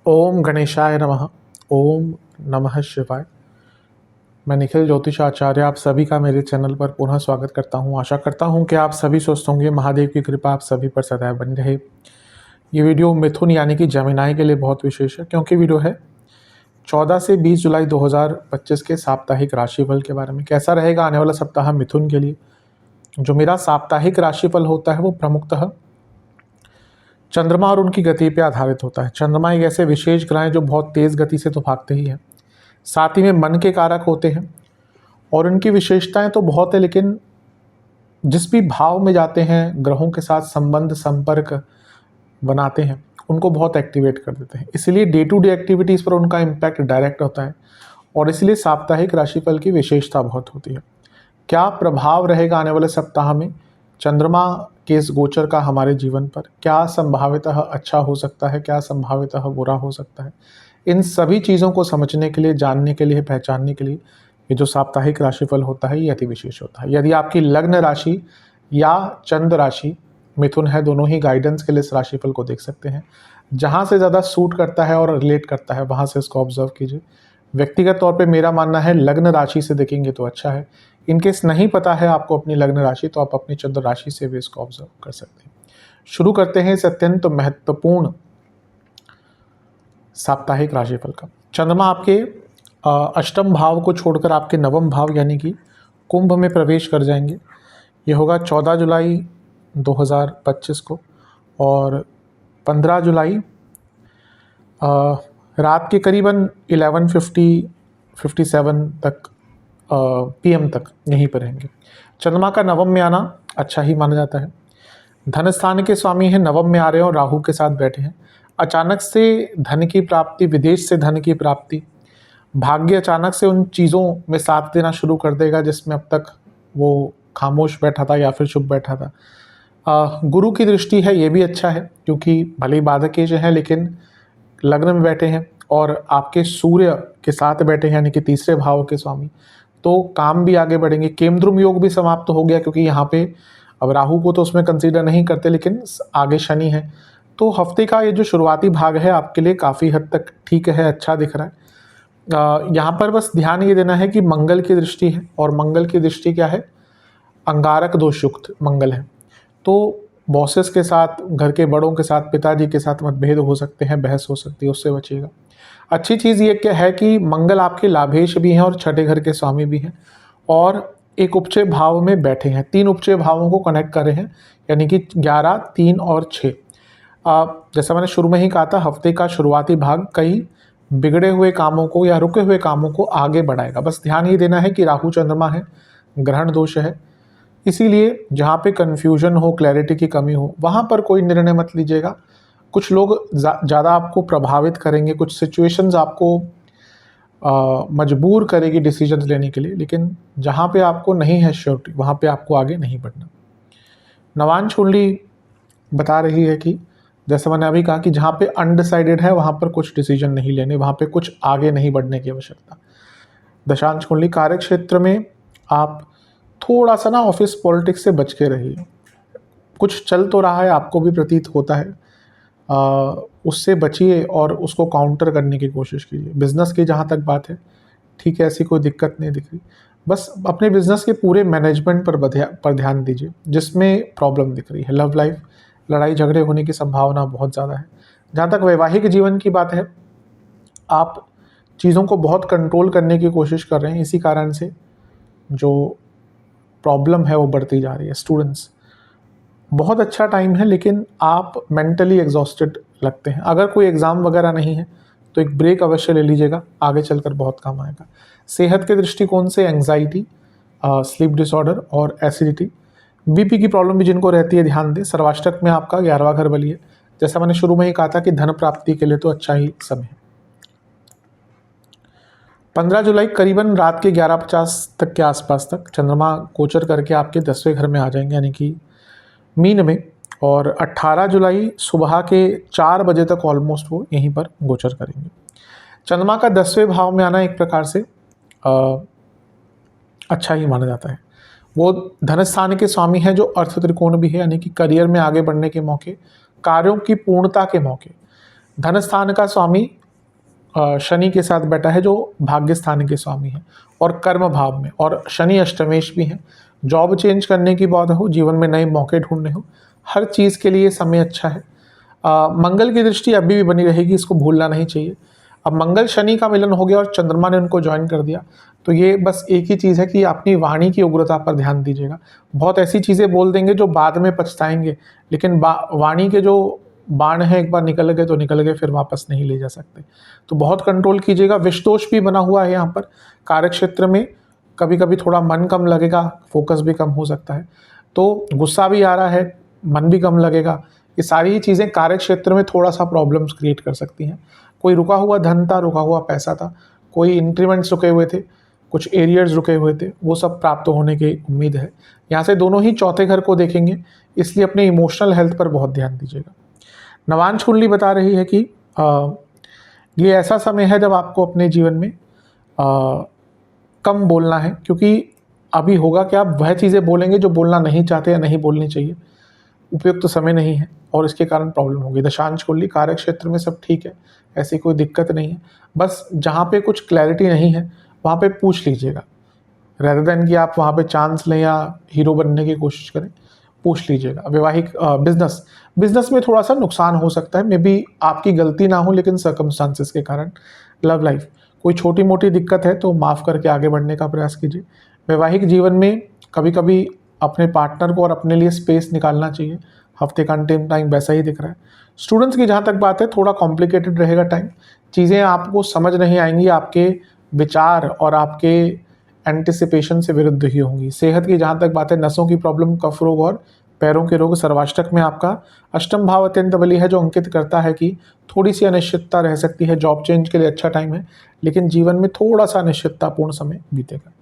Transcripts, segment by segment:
ओम गणेशाय नमः। ओम नमः शिवाय। मैं निखिल ज्योतिष आचार्य आप सभी का मेरे चैनल पर पुनः स्वागत करता हूं। आशा करता हूं कि आप सभी स्वस्थ होंगे। महादेव की कृपा आप सभी पर सदैव बनी रहे। ये वीडियो मिथुन यानी कि जमिनाई के लिए बहुत विशेष है, क्योंकि वीडियो है 14 से 20 जुलाई 2025 के साप्ताहिक राशिफल के बारे में। कैसा रहेगा आने वाला सप्ताह मिथुन के लिए। जो मेरा साप्ताहिक राशिफल होता है वो प्रमुखतः चंद्रमा और उनकी गति पे आधारित होता है। चंद्रमा एक ऐसे विशेष ग्रह हैं जो बहुत तेज़ गति से तो भागते ही हैं, साथ ही में मन के कारक होते हैं और इनकी विशेषताएं तो बहुत है, लेकिन जिस भी भाव में जाते हैं ग्रहों के साथ संबंध संपर्क बनाते हैं उनको बहुत एक्टिवेट कर देते हैं। इसलिए डे टू डे एक्टिविटीज़ पर उनका इम्पैक्ट डायरेक्ट होता है और इसलिए साप्ताहिक राशिफल की विशेषता बहुत होती है। क्या प्रभाव रहेगा आने वाले सप्ताह में चंद्रमा के इस गोचर का हमारे जीवन पर, क्या संभावितः अच्छा हो सकता है, क्या संभावितः बुरा हो सकता है, इन सभी चीज़ों को समझने के लिए, जानने के लिए, पहचानने के लिए ये जो साप्ताहिक राशिफल होता है ये अति विशेष होता है। यदि आपकी लग्न राशि या चंद्र राशि मिथुन है, दोनों ही गाइडेंस के लिए इस राशिफल को देख सकते हैं। जहाँ से ज़्यादा सूट करता है और रिलेट करता है वहाँ से इसको ऑब्जर्व कीजिए। व्यक्तिगत तौर पे मेरा मानना है लग्न राशि से देखेंगे तो अच्छा है। इनकेस नहीं पता है आपको अपनी लग्न राशि तो आप अपनी चंद्र राशि से भी इसको ऑब्जर्व कर सकते हैं। शुरू करते हैं इस अत्यंत महत्वपूर्ण साप्ताहिक राशिफल का। चंद्रमा आपके अष्टम भाव को छोड़कर आपके नवम भाव यानी कि कुंभ में प्रवेश कर जाएंगे। ये होगा 14 जुलाई 2025 को और 15 जुलाई रात के करीबन 11:57 तक PM तक यहीं पर रहेंगे। चंद्रमा का नवम में आना अच्छा ही माना जाता है। धन स्थान के स्वामी हैं, नवम में आ रहे हैं और राहु के साथ बैठे हैं। अचानक से धन की प्राप्ति, विदेश से धन की प्राप्ति, भाग्य अचानक से उन चीज़ों में साथ देना शुरू कर देगा जिसमें अब तक वो खामोश बैठा था या फिर चुप बैठा था। गुरु की दृष्टि है, ये भी अच्छा है, क्योंकि भले ही बाधक एज है लेकिन लग्न में बैठे हैं और आपके सूर्य के साथ बैठे हैं यानी कि तीसरे भाव के स्वामी, तो काम भी आगे बढ़ेंगे। केमद्रुम योग भी समाप्त हो गया, क्योंकि यहाँ पे अब राहु को तो उसमें कंसीडर नहीं करते लेकिन आगे शनि है। तो हफ्ते का ये जो शुरुआती भाग है आपके लिए काफ़ी हद तक ठीक है, अच्छा दिख रहा है। यहाँ पर बस ध्यान ये देना है कि मंगल की दृष्टि है और मंगल की दृष्टि क्या है, अंगारक दोष युक्त मंगल है। तो बॉसेस के साथ, घर के बड़ों के साथ, पिताजी के साथ मतभेद हो सकते हैं, बहस हो सकती है, उससे बचिएगा। अच्छी चीज़ ये क्या है कि मंगल आपके लाभेश भी हैं और छठे घर के स्वामी भी हैं और एक उपचय भाव में बैठे हैं। 3 उपचय भावों को कनेक्ट कर रहे हैं यानी कि 11, 3 और 6। जैसा मैंने शुरू में ही कहा था, हफ्ते का शुरुआती भाग कई बिगड़े हुए कामों को या रुके हुए कामों को आगे बढ़ाएगा। बस ध्यान ये देना है कि राहु चंद्रमा है, ग्रहण दोष है, इसीलिए जहाँ पे कन्फ्यूजन हो, क्लैरिटी की कमी हो, वहाँ पर कोई निर्णय मत लीजिएगा। कुछ लोग ज़्यादा आपको प्रभावित करेंगे, कुछ सिचुएशंस आपको मजबूर करेगी डिसीजन लेने के लिए, लेकिन जहाँ पे आपको नहीं है श्योरिटी वहाँ पे आपको आगे नहीं बढ़ना। नवांश कुंडली बता रही है कि जैसे मैंने अभी कहा कि जहाँ पे अनडिसाइडेड है वहाँ पर कुछ डिसीजन नहीं लेने, वहाँ पे कुछ आगे नहीं बढ़ने की आवश्यकता। दशांश कुंडली कार्य क्षेत्र में आप थोड़ा सा ना ऑफिस पॉलिटिक्स से बच के रहिए। कुछ चल तो रहा है, आपको भी प्रतीत होता है, उससे बचिए और उसको काउंटर करने की कोशिश कीजिए। बिज़नेस की जहाँ तक बात है, ठीक है, ऐसी कोई दिक्कत नहीं दिख रही। बस अपने बिज़नेस के पूरे मैनेजमेंट पर ध्यान दीजिए जिसमें प्रॉब्लम दिख रही है। लव लाइफ, लड़ाई झगड़े होने की संभावना बहुत ज़्यादा है। जहाँ तक वैवाहिक जीवन की बात है, आप चीज़ों को बहुत कंट्रोल करने की कोशिश कर रहे हैं, इसी कारण से जो प्रॉब्लम है वो बढ़ती जा रही है। स्टूडेंट्स, बहुत अच्छा टाइम है लेकिन आप मेंटली एग्जॉस्टेड लगते हैं। अगर कोई एग्ज़ाम वगैरह नहीं है तो एक ब्रेक अवश्य ले लीजिएगा, आगे चलकर बहुत काम आएगा। सेहत के दृष्टिकोण से एंग्जाइटी, स्लीप डिसऑर्डर और एसिडिटी, बीपी की प्रॉब्लम भी जिनको रहती है ध्यान दें। सर्वाष्टक में आपका 11वां घर बली है। जैसा मैंने शुरू में ही कहा था कि धन प्राप्ति के लिए तो अच्छा ही समय है। 15 जुलाई करीबन रात के 11:50 तक के आसपास तक चंद्रमा गोचर करके आपके 10वें घर में आ जाएंगे यानी कि मीन में, और 18 जुलाई सुबह के 4 बजे तक ऑलमोस्ट वो यहीं पर गोचर करेंगे। चंद्रमा का 10वें भाव में आना एक प्रकार से अच्छा ही माना जाता है। वो धन स्थान के स्वामी हैं जो अर्थ त्रिकोण भी है यानी कि करियर में आगे बढ़ने के मौके, कार्यों की पूर्णता के मौके। धन स्थान का स्वामी शनि के साथ बैठा है जो भाग्य स्थान के स्वामी हैं और कर्म भाव में, और शनि अष्टमेश भी हैं। जॉब चेंज करने की बात हो, जीवन में नए मौके ढूंढने हो, हर चीज़ के लिए समय अच्छा है। मंगल की दृष्टि अभी भी बनी रहेगी, इसको भूलना नहीं चाहिए। अब मंगल शनि का मिलन हो गया और चंद्रमा ने उनको ज्वाइन कर दिया, तो ये बस एक ही चीज़ है कि अपनी वाणी की उग्रता पर ध्यान दीजिएगा। बहुत ऐसी चीज़ें बोल देंगे जो बाद में पछताएंगे, लेकिन वाणी के जो बाण हैं एक बार निकल गए तो निकल गए, फिर वापस नहीं ले जा सकते। तो बहुत कंट्रोल कीजिएगा। विष दोष भी बना हुआ है यहाँ पर। कार्य क्षेत्र में कभी कभी थोड़ा मन कम लगेगा, फोकस भी कम हो सकता है, तो गुस्सा भी आ रहा है, मन भी कम लगेगा। ये सारी ही चीज़ें कार्य क्षेत्र में थोड़ा सा प्रॉब्लम्स क्रिएट कर सकती हैं। कोई रुका हुआ धन था, रुका हुआ पैसा था, कोई इंक्रीमेंट्स रुके हुए थे, कुछ एरियर्स रुके हुए थे, वो सब प्राप्त होने की उम्मीद है। यहाँ से दोनों ही चौथे घर को देखेंगे, इसलिए अपने इमोशनल हेल्थ पर बहुत ध्यान दीजिएगा। नवांश कुंडली बता रही है कि ये ऐसा समय है जब आपको अपने जीवन में कम बोलना है, क्योंकि अभी होगा कि आप वह चीज़ें बोलेंगे जो बोलना नहीं चाहते या नहीं बोलनी चाहिए। उपयुक्त तो समय नहीं है और इसके कारण प्रॉब्लम होगी। दशांश कुंडली कार्य क्षेत्र में सब ठीक है, ऐसी कोई दिक्कत नहीं है। बस जहाँ पे कुछ क्लैरिटी नहीं है वहाँ पे पूछ लीजिएगा, रेदर देन कि आप वहाँ पे चांस लें या हीरो बनने की कोशिश करें, पूछ लीजिएगा। वैवाहिक बिजनेस में थोड़ा सा नुकसान हो सकता है, मे बी आपकी गलती ना हो लेकिन सर्कमस्टांसेस के कारण। लव लाइफ कोई छोटी मोटी दिक्कत है तो माफ़ करके आगे बढ़ने का प्रयास कीजिए। वैवाहिक जीवन में कभी कभी अपने पार्टनर को और अपने लिए स्पेस निकालना चाहिए। हफ्ते का अंतिम टाइम वैसा ही दिख रहा है। स्टूडेंट्स की जहाँ तक बात है, थोड़ा कॉम्प्लिकेटेड रहेगा टाइम, चीज़ें आपको समझ नहीं आएंगी, आपके विचार और आपके एंटिसिपेशन से विरुद्ध ही होंगी। सेहत की जहाँ तक बात है, नसों की प्रॉब्लम, कफ रोग और पैरों के रोग। सर्वाष्टक में आपका अष्टम भाव अत्यंत बली है, जो अंकित करता है कि थोड़ी सी अनिश्चितता रह सकती है। जॉब चेंज के लिए अच्छा टाइम है, लेकिन जीवन में थोड़ा सा अनिश्चिततापूर्ण समय बीतेगा।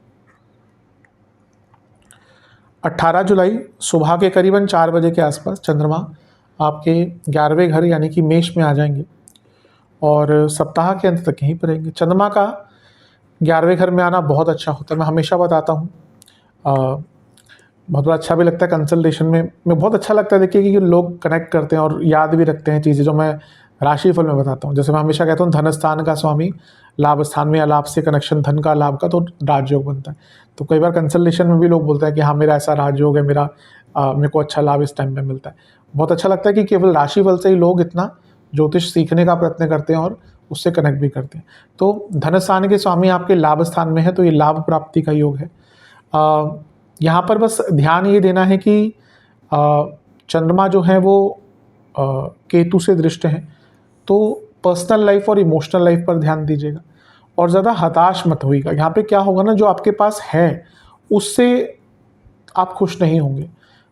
18 जुलाई सुबह के करीबन 4 बजे के आसपास चंद्रमा आपके 11वें घर यानी कि मेष में आ जाएंगे और सप्ताह के अंत तक यहीं पर रहेंगे। चंद्रमा का 11वें घर में आना बहुत अच्छा होता है, मैं हमेशा बताता हूँ। बहुत बड़ा अच्छा भी लगता है कंसल्टेशन में बहुत अच्छा लगता है। देखिए कि लोग कनेक्ट करते हैं और याद भी रखते हैं चीज़ें जो मैं राशिफल में बताता हूँ। जैसे मैं हमेशा कहता हूँ, धन स्थान का स्वामी लाभ स्थान में या लाभ से कनेक्शन धन का लाभ का, तो राजयोग बनता है। तो कई बार कंसल्टेशन में भी लोग बोलते हैं कि हाँ मेरा ऐसा राजयोग है, मेरे को अच्छा लाभ इस टाइम में मिलता है। बहुत अच्छा लगता है कि केवल राशिफल से ही लोग इतना ज्योतिष सीखने का प्रयत्न करते हैं और उससे कनेक्ट भी करते हैं। तो धन स्थान के स्वामी आपके लाभ स्थान में है, तो ये लाभ प्राप्ति का योग है। यहाँ पर बस ध्यान ये देना है कि चंद्रमा जो है वो केतु से दृष्ट हैं, तो पर्सनल लाइफ और इमोशनल लाइफ पर ध्यान दीजिएगा और ज़्यादा हताश मत होइएगा। यहाँ पे क्या होगा ना, जो आपके पास है उससे आप खुश नहीं होंगे,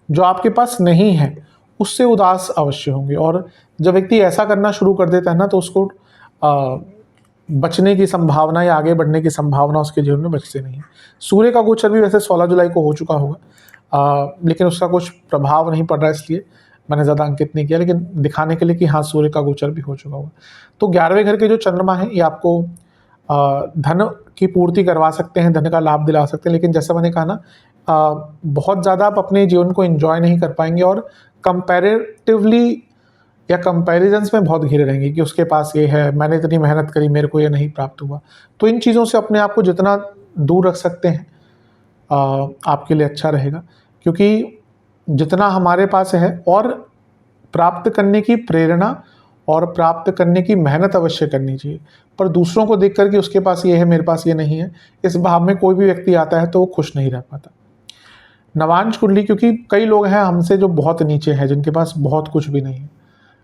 जो आपके पास नहीं है उससे उदास अवश्य होंगे। और जब व्यक्ति ऐसा करना शुरू कर देता है ना, तो उसको बचने की संभावना या आगे बढ़ने की संभावना उसके जीवन में बचती नहीं है। सूर्य का गोचर भी वैसे 16 जुलाई को हो चुका होगा, लेकिन उसका कुछ प्रभाव नहीं पड़ रहा है, इसलिए मैंने ज़्यादा अंकित नहीं किया, लेकिन दिखाने के लिए कि हाँ सूर्य का गोचर भी हो चुका होगा। तो 11वें घर के जो चंद्रमा है, ये आपको धन की पूर्ति करवा सकते हैं, धन का लाभ दिला सकते हैं, लेकिन जैसा मैंने कहा ना, बहुत ज़्यादा आप अपने जीवन को एंजॉय नहीं कर पाएंगे और कंपैरेटिवली या कंपैरिजन्स में बहुत घिरे रहेंगे कि उसके पास ये है, मैंने इतनी मेहनत करी, मेरे को ये नहीं प्राप्त हुआ। तो इन चीज़ों से अपने आप को जितना दूर रख सकते हैं आपके लिए अच्छा रहेगा, क्योंकि जितना हमारे पास है और प्राप्त करने की प्रेरणा और प्राप्त करने की मेहनत अवश्य करनी चाहिए, पर दूसरों को देख कर कि उसके पास ये है मेरे पास ये नहीं है, इस भाव में कोई भी व्यक्ति आता है तो वो खुश नहीं रह पाता। नवांश कुंडली, क्योंकि कई लोग हैं हमसे जो बहुत नीचे हैं, जिनके पास बहुत कुछ भी नहीं है।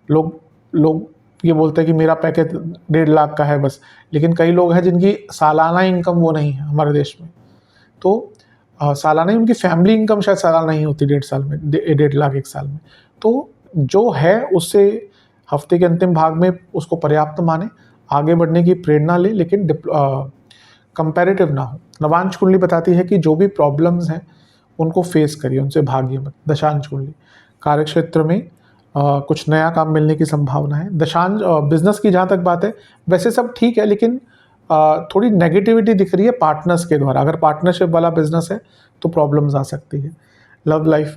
लोग ये बोलते हैं कि मेरा पैकेज 1.5 लाख का है बस, लेकिन कई लोग हैं जिनकी सालाना इनकम वो नहीं है हमारे देश में। तो सालाना उनकी फैमिली इनकम शायद सालाना नहीं होती 1.5 साल में, 1.5 लाख एक साल में। तो जो है उससे हफ्ते के अंतिम भाग में उसको पर्याप्त माने, आगे बढ़ने की प्रेरणा ले, लेकिन कंपैरेटिव ना हो। नवांश कुंडली बताती है कि जो भी प्रॉब्लम्स हैं उनको फेस करिए, उनसे भागिए मत। दशांश कुंडली कार्यक्षेत्र में कुछ नया काम मिलने की संभावना है। दशांश बिजनेस की जहाँ तक बात है, वैसे सब ठीक है, लेकिन थोड़ी नेगेटिविटी दिख रही है पार्टनर्स के द्वारा। अगर पार्टनरशिप वाला बिजनेस है तो प्रॉब्लम्स आ सकती है। लव लाइफ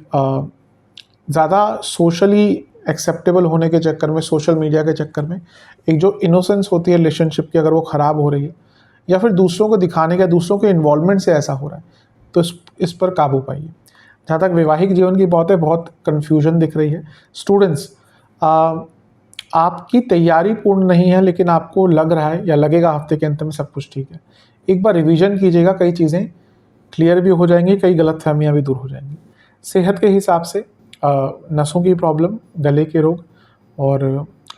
ज़्यादा सोशली एक्सेप्टेबल होने के चक्कर में, सोशल मीडिया के चक्कर में एक जो इनोसेंस होती है रिलेशनशिप की, अगर वो ख़राब हो रही है या फिर दूसरों को दिखाने का, दूसरों के इन्वॉल्वमेंट से ऐसा हो रहा है, तो इस पर काबू पाइए। जहाँ तक वैवाहिक जीवन की बात है, बहुत कन्फ्यूजन दिख रही है। स्टूडेंट्स, आपकी तैयारी पूर्ण नहीं है, लेकिन आपको लग रहा है या लगेगा हफ्ते के अंत में सब कुछ ठीक है। एक बार रिवीजन कीजिएगा, कई चीज़ें क्लियर भी हो जाएंगी, कई गलतफहमियां भी दूर हो जाएंगी। सेहत के हिसाब से नसों की प्रॉब्लम, गले के रोग और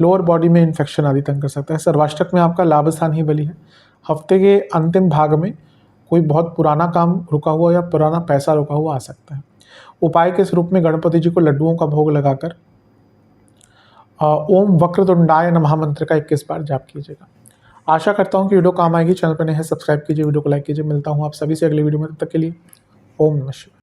लोअर बॉडी में इन्फेक्शन आदि तंग कर सकता है। सर्वाष्टक में आपका लाभ स्थान ही बली है। हफ्ते के अंतिम भाग में कोई बहुत पुराना काम रुका हुआ या पुराना पैसा रुका हुआ आ सकता है। उपाय के स्वरूप में गणपति जी को लड्डुओं का भोग लगाकर ओम वक्रतुंडाय नमः मंत्र का 21 बार जाप कीजिएगा। आशा करता हूँ कि वीडियो काम आएगी। चैनल पर नए हैं, सब्सक्राइब कीजिए, वीडियो को लाइक कीजिए। मिलता हूँ आप सभी से अगली वीडियो में, तब तक के लिए ओम नमः शिवाय।